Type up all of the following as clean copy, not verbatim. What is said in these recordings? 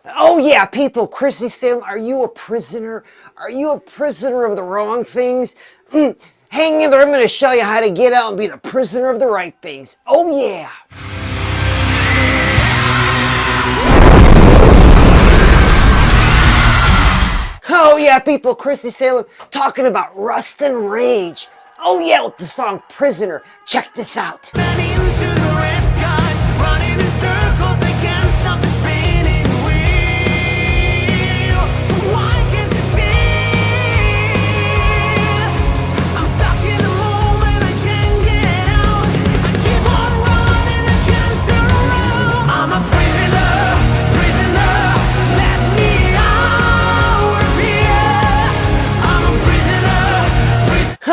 Oh yeah, people, Chrissy Salem, are you a prisoner? Are you a prisoner of the wrong things? Hang in there, I'm going to show you how to get out and be the prisoner of the right things. Oh yeah. Oh yeah, people, Chrissy Salem talking about rust and rage. Oh yeah, with the song Prisoner. Check this out.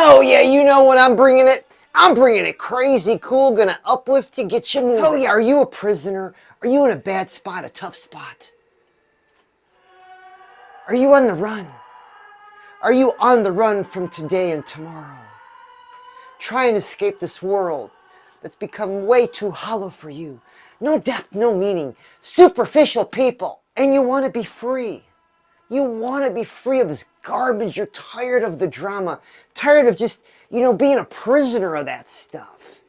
Oh yeah, you know when I'm bringing it. I'm bringing it crazy cool, gonna uplift you, get you moving. Oh yeah, are you a prisoner? Are you in a bad spot, a tough spot? Are you on the run? Are you on the run from today and tomorrow? Trying to escape this world that's become way too hollow for you. No depth, no meaning, superficial people, and you want to be free. You want to be free of this garbage. You're tired of the drama, tired of just, being a prisoner of that stuff.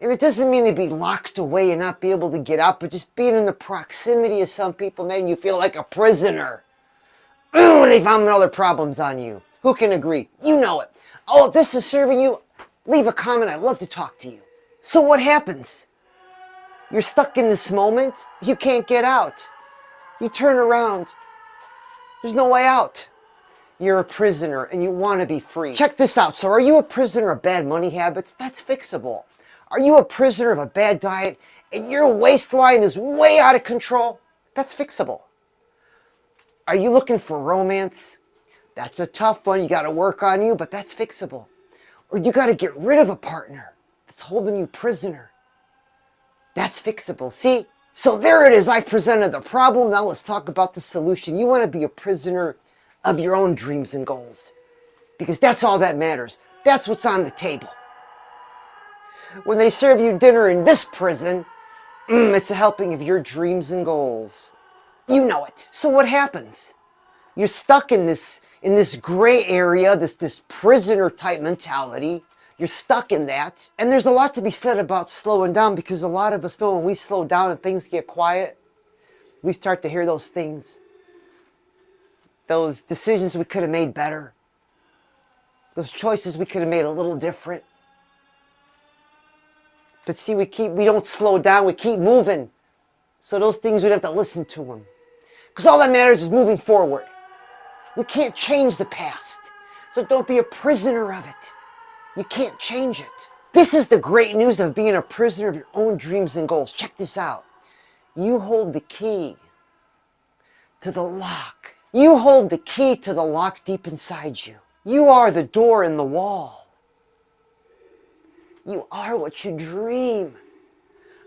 And it doesn't mean to be locked away and not be able to get out, but just being in the proximity of some people, man, you feel like a prisoner. And they found other problems on you. Who can agree? You know it. Oh, if this is serving you, leave a comment. I'd love to talk to you. So what happens? You're stuck in this moment. You can't get out. You turn around. There's no way out. You're a prisoner and you want to be free. Check this out. So are you a prisoner of bad money habits? That's fixable. Are you a prisoner of a bad diet and your waistline is way out of control? That's fixable. Are you looking for romance? That's a tough one. You got to work on you, but that's fixable. Or you got to get rid of a partner that's holding you prisoner. That's fixable. See? So there it is. I presented the problem. Now let's talk about the solution. You want to be a prisoner of your own dreams and goals. Because that's all that matters. That's what's on the table. When they serve you dinner in this prison, it's a helping of your dreams and goals. You know it. So what happens? You're stuck in this gray area, this prisoner type mentality. You're stuck in that. And there's a lot to be said about slowing down, because a lot of us know when we slow down and things get quiet, we start to hear those things. Those decisions we could have made better. Those choices we could have made a little different. But see, we don't slow down, we keep moving. So those things, we'd have to listen to them. Because all that matters is moving forward. We can't change the past. So don't be a prisoner of it. You can't change it. This is the great news of being a prisoner of your own dreams and goals. Check this out. You hold the key to the lock. You hold the key to the lock deep inside you. You are the door in the wall. You are what you dream.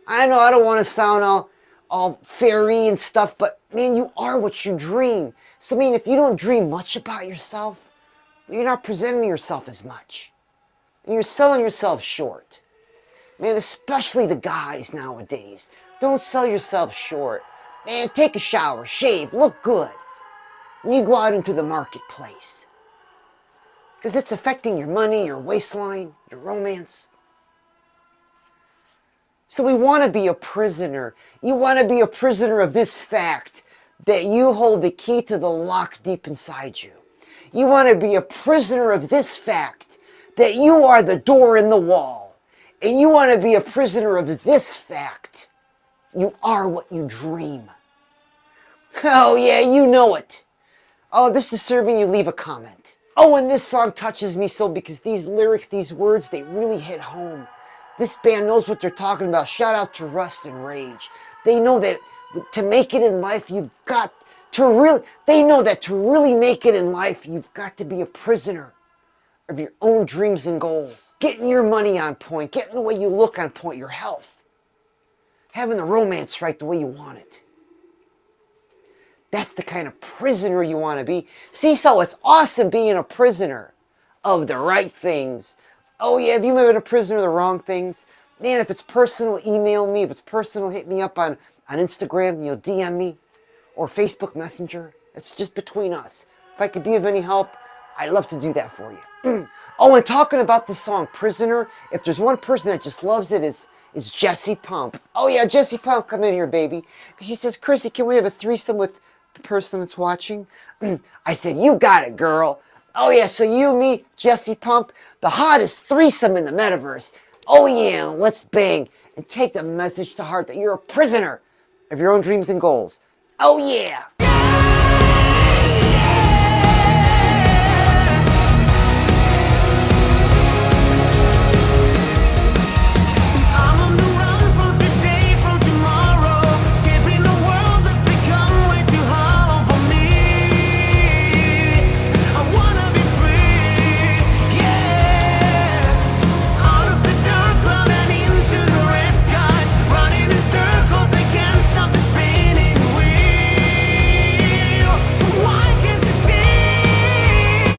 I know I don't want to sound all fairy and stuff, but man, you are what you dream. So I mean, if you don't dream much about yourself, you're not presenting yourself as much. And you're selling yourself short. Man, especially the guys nowadays. Don't sell yourself short. Man, take a shower, shave, look good when you go out into the marketplace. Because it's affecting your money, your waistline, your romance. So we want to be a prisoner. You want to be a prisoner of this fact that you hold the key to the lock deep inside you. You want to be a prisoner of this fact that you are the door in the wall. And you want to be a prisoner of this fact. You are what you dream. Oh yeah, you know it. Oh, this is serving you, leave a comment. Oh, and this song touches me so, because these lyrics, these words, they really hit home. This band knows what they're talking about. Shout out to Rust and Rage. They know that to make it in life, you've got to really, they know that to really make it in life, you've got to be a prisoner of your own dreams and goals. Getting your money on point, getting the way you look on point, your health. Having the romance right the way you want it. That's the kind of prisoner you want to be. See, so it's awesome being a prisoner of the right things. Oh yeah, have you ever been a prisoner of the wrong things? Man, if it's personal, email me. If it's personal, hit me up on Instagram. DM me. or Facebook Messenger. It's just between us. If I could be of any help, I'd love to do that for you. Oh, and talking about this song, Prisoner, if there's one person that just loves it, is Jessie Pump. Oh yeah, Jessie Pump, come in here, baby. She says, Chrissy, can we have a threesome with the person that's watching? I said, you got it, girl. Oh yeah, so you, me, Jessie Pump, the hottest threesome in the metaverse. Oh yeah, let's bang and take the message to heart that you're a prisoner of your own dreams and goals. Oh yeah.